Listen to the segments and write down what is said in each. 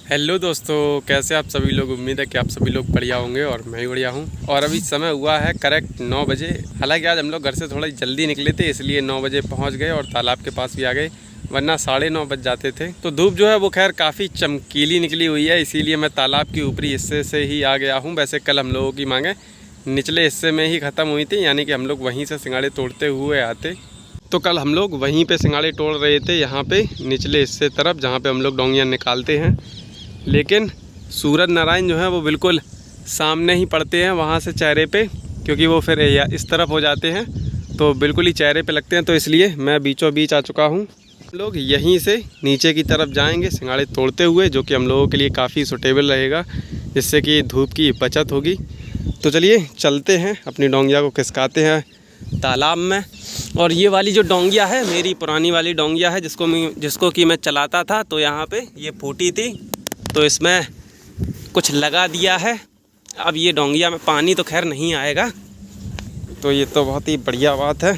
Hello दोस्तों, कैसे आप सभी लोग। उम्मीद है कि आप सभी लोग बढ़िया होंगे और मैं भी बढ़िया हूँ। और अभी समय हुआ है करेक्ट 9 बजे। हालांकि आज हम लोग घर से थोड़ा जल्दी निकले थे, इसलिए 9 बजे पहुँच गए और तालाब के पास भी आ गए, वरना 9:30 बज जाते थे। तो धूप जो है वो खैर काफ़ी चमकीली निकली हुई है, इसीलिए मैं तालाब के ऊपरी हिस्से से ही आ गया हूँ। वैसे कल हम लोगों की मांगें निचले हिस्से में ही ख़त्म हुई थी, यानी कि हम लोग वहीं से सिंघाड़े तोड़ते हुए आते। तो कल हम लोग वहीं पे सिंघाड़े तोड़ रहे थे, यहाँ पे निचले हिस्से तरफ, जहाँ पे हम लोग डोंगियाँ निकालते हैं। लेकिन सूरज नारायण जो है वो बिल्कुल सामने ही पड़ते हैं वहाँ से चेहरे पे, क्योंकि वो फिर इस तरफ हो जाते हैं तो बिल्कुल ही चेहरे पे लगते हैं। तो इसलिए मैं बीचों बीच आ चुका हूँ। लोग यहीं से नीचे की तरफ जाएंगे सिंघाड़े तोड़ते हुए, जो कि हम लोगों के लिए काफ़ी सूटेबल रहेगा, जिससे कि धूप की बचत होगी। तो चलिए चलते हैं, अपनी डोंगिया को खिसकाते हैं तालाब में। और ये वाली जो डोंगिया है मेरी पुरानी वाली डोंगिया है, जिसको कि मैं चलाता था। तो यहाँ पे ये फूटी थी, तो इसमें कुछ लगा दिया है। अब ये डोंगिया में पानी तो खैर नहीं आएगा, तो ये तो बहुत ही बढ़िया बात है।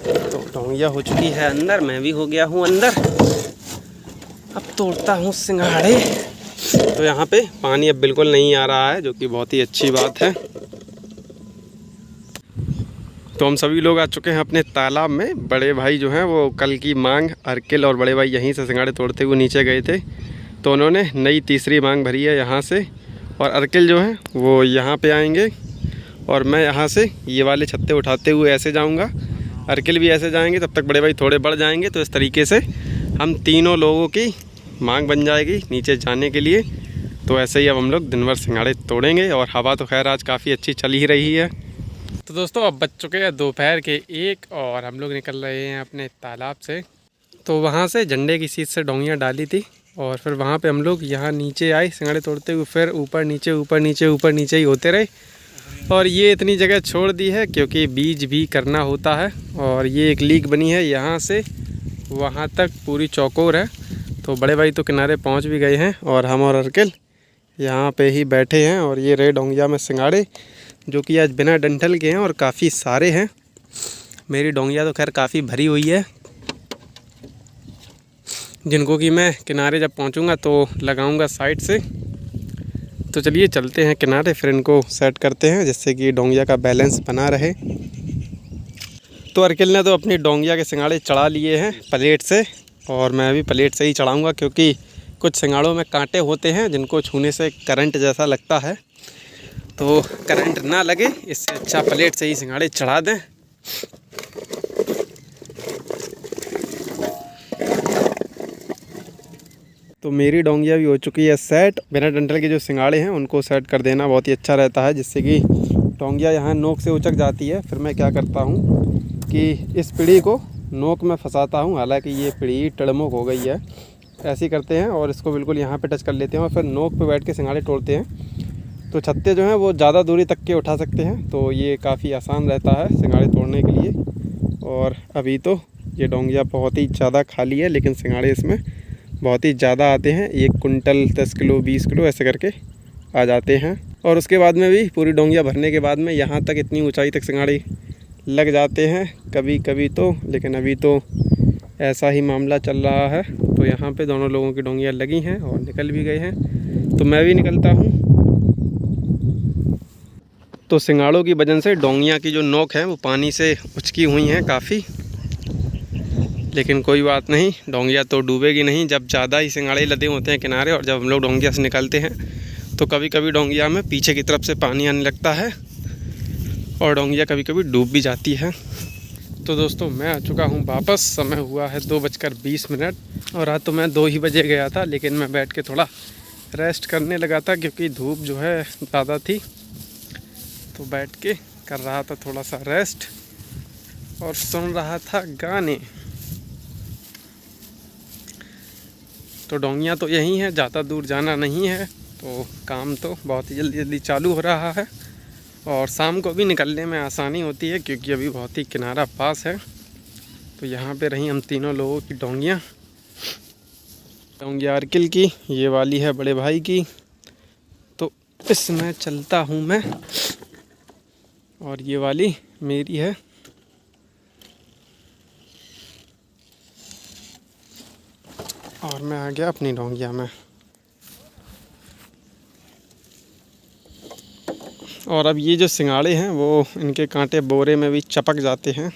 तो डोंगिया हो चुकी है अंदर, मैं भी हो गया हूँ अंदर। अब तोड़ता हूँ सिंघाड़े। तो यहाँ पे पानी अब बिल्कुल नहीं आ रहा है, जो कि बहुत ही अच्छी बात है। तो हम सभी लोग आ चुके हैं अपने तालाब में। बड़े भाई जो हैं वो कल की मांग, अर्किल और बड़े भाई यहीं से सिंघाड़े तोड़ते हुए नीचे गए थे, तो उन्होंने नई तीसरी मांग भरी है यहाँ से। और अर्किल जो है वो यहाँ पे आएंगे और मैं यहाँ से ये वाले छत्ते उठाते हुए ऐसे जाऊँगा, अर्किल भी ऐसे जाएंगे, तब तक बड़े भाई थोड़े बढ़ जाएंगे। तो इस तरीके से हम तीनों लोगों की मांग बन जाएगी नीचे जाने के लिए। तो ऐसे ही अब हम लोग दिन भर सिंघाड़े तोड़ेंगे। और हवा तो खैर आज काफ़ी अच्छी चल ही रही है। तो दोस्तों अब बज चुके हैं दोपहर के 1 और हम लोग निकल रहे हैं अपने तालाब से। तो वहाँ से झंडे की सीट से डोंगियाँ डाली थी और फिर वहाँ पे हम लोग यहाँ नीचे आए सिंघाड़े तोड़ते हुए, फिर ऊपर नीचे ऊपर नीचे ऊपर नीचे ही होते रहे। और ये इतनी जगह छोड़ दी है क्योंकि बीज भी करना होता है। और ये एक लीक बनी है, यहाँ से वहाँ तक पूरी चौकोर है। तो बड़े भाई तो किनारे पहुँच भी गए हैं और हम और अर्किल यहाँ पे ही बैठे हैं। और ये रहे डोंगिया में सिंघाड़े, जो कि आज बिना डंठल के हैं और काफ़ी सारे हैं। मेरी डोंगिया तो खैर काफ़ी भरी हुई है, जिनको कि मैं किनारे जब पहुंचूंगा तो लगाऊंगा साइड से। तो चलिए चलते हैं किनारे, फिर इनको सेट करते हैं जिससे कि डोंगिया का बैलेंस बना रहे। तो अर्किल ने तो अपनी डोंगिया के सिंघाड़े चढ़ा लिए हैं प्लेट से, और मैं भी प्लेट से ही चढ़ाऊँगा, क्योंकि कुछ सिंघाड़ों में कांटे होते हैं जिनको छूने से करंट जैसा लगता है। तो करंट ना लगे, इससे अच्छा प्लेट से ही सिंघाड़े चढ़ा दें। तो मेरी डोंगिया भी हो चुकी है सेट। बिना डंठल के जो सिंघाड़े हैं उनको सेट कर देना बहुत ही अच्छा रहता है, जिससे कि डोंगिया यहाँ नोक से उचक जाती है। फिर मैं क्या करता हूँ कि इस पीढ़ी को नोक में फंसाता हूँ, हालांकि ये पीढ़ी टिड़मुख हो गई है। ऐसे ही करते हैं और इसको बिल्कुल यहाँ पे टच कर लेते हैं और फिर नोक पे बैठ के सिंघाड़े तोड़ते हैं। तो छत्ते जो हैं वो ज़्यादा दूरी तक के उठा सकते हैं, तो ये काफ़ी आसान रहता है सिंघाड़े तोड़ने के लिए। और अभी तो ये डोंगिया बहुत ही ज़्यादा खाली है, लेकिन सिंघाड़े इसमें बहुत ही ज़्यादा आते हैं। 1 कुंटल 10 किलो 20 किलो ऐसे करके आ जाते हैं। और उसके बाद में भी पूरी डोंगिया भरने के बाद में यहाँ तक इतनी ऊंचाई तक सिंघाड़े लग जाते हैं कभी कभी तो। लेकिन अभी तो ऐसा ही मामला चल रहा है। तो यहाँ पे दोनों लोगों की डोंगियाँ लगी हैं और निकल भी गए हैं, तो मैं भी निकलता हूँ। तो सिंघाड़ों की वजह से डोंगियाँ की जो नोक है वो पानी से उचकी हुई हैं काफ़ी, लेकिन कोई बात नहीं, डोंगिया तो डूबेगी नहीं जब ज़्यादा ही सिंघाड़े लदे होते हैं किनारे। और जब हम लोग डोंगिया से निकलते हैं तो कभी कभी डोंगिया में पीछे की तरफ से पानी आने लगता है और डोंगिया कभी कभी डूब भी जाती है। तो दोस्तों मैं आ चुका हूँ वापस। समय हुआ है 2:20 और आज तो मैं 2 ही बजे गया था, लेकिन मैं बैठ के थोड़ा रेस्ट करने लगा था क्योंकि धूप जो है ज़्यादा थी। तो बैठ के कर रहा था थोड़ा सा रेस्ट और सुन रहा था गाने। तो डोंगियाँ तो यहीं हैं, ज़्यादा दूर जाना नहीं है। तो काम तो बहुत ही जल्दी जल्दी चालू हो रहा है और शाम को भी निकलने में आसानी होती है, क्योंकि अभी बहुत ही किनारा पास है। तो यहाँ पे रही हम तीनों लोगों की डोंगियाँ। डोंगिया अर्किल की, ये वाली है बड़े भाई की। तो इसमें चलता हूँ मैं, और ये वाली मेरी है। और मैं आ गया अपनी डोंगिया में। और अब ये जो सिंगाड़े हैं वो इनके कांटे बोरे में भी चपक जाते हैं।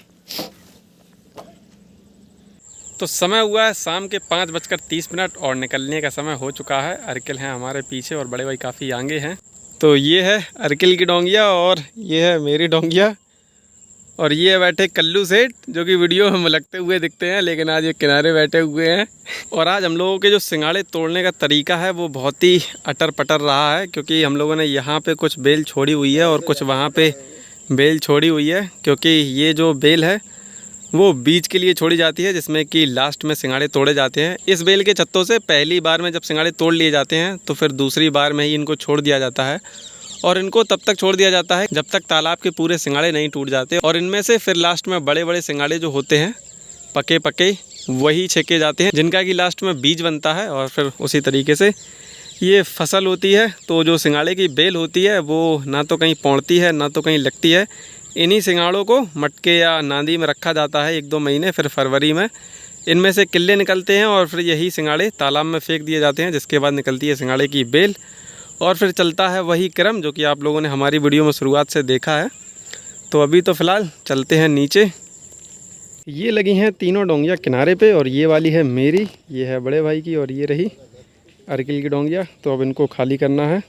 तो समय हुआ है शाम के 5:30 और निकलने का समय हो चुका है। अर्किल हैं हमारे पीछे और बड़े भाई काफ़ी आगे हैं। तो ये है अर्किल की डोंगिया और ये है मेरी डोंगिया और ये बैठे कल्लू सेठ, जो कि वीडियो में लगते हुए दिखते हैं लेकिन आज ये किनारे बैठे हुए हैं। और आज हम लोगों के जो सिंगाड़े तोड़ने का तरीका है वो बहुत ही अटर पटर रहा है, क्योंकि हम लोगों ने यहाँ पे कुछ बेल छोड़ी हुई है और कुछ वहाँ पे बेल छोड़ी हुई है, क्योंकि ये जो बेल है वो बीज के लिए छोड़ी जाती है, जिसमें कि लास्ट में सिंगाड़े तोड़े जाते हैं। इस बेल के छत्तों से पहली बार में जब सिंगाड़े तोड़ लिए जाते हैं तो फिर दूसरी बार में ही इनको छोड़ दिया जाता है और इनको तब तक छोड़ दिया जाता है जब तक तालाब के पूरे सिंगाड़े नहीं टूट जाते। और इनमें से फिर लास्ट में बड़े बड़े सिंगाड़े जो होते हैं पके पके वही छेके जाते हैं, जिनका कि लास्ट में बीज बनता है और फिर उसी तरीके से ये फसल होती है। तो जो सिंगाड़े की बेल होती है वो ना तो कहीं पौड़ती है ना तो कहीं लगती है। इन्हीं सिंगाड़ों को मटके या नांदी में रखा जाता है 1-2 महीने, फिर फरवरी में इनमें से किल्ले निकलते हैं और फिर यही सिंगाड़े तालाब में फेंक दिए जाते हैं, जिसके बाद निकलती है सिंगाड़े की बेल और फिर चलता है वही क्रम जो कि आप लोगों ने हमारी वीडियो में शुरुआत से देखा है। तो अभी तो फ़िलहाल चलते हैं नीचे। ये लगी हैं तीनों डोंगियाँ किनारे पे और ये वाली है मेरी, ये है बड़े भाई की और ये रही अर्किल की डोंगिया। तो अब इनको खाली करना है।